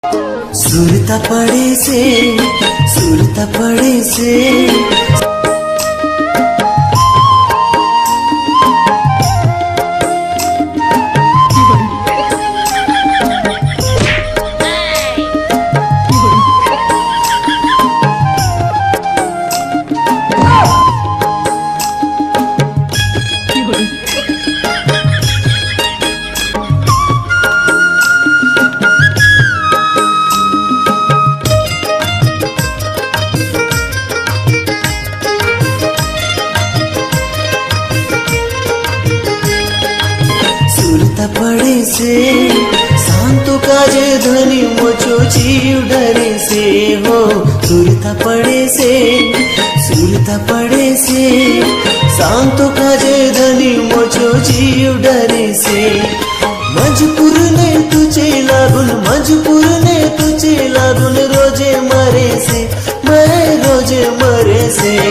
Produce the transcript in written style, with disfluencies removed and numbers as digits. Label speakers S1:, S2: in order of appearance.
S1: सुरता पड़े से शांतो काजे ध्वनि मोचो जीव डरे से हो। सुरता पड़े से शांतो काजे ध्वनि मोचो जीव डरे से। मजबूर ने तुझे लागून रोजे मरे से, मैं रोजे मरे से।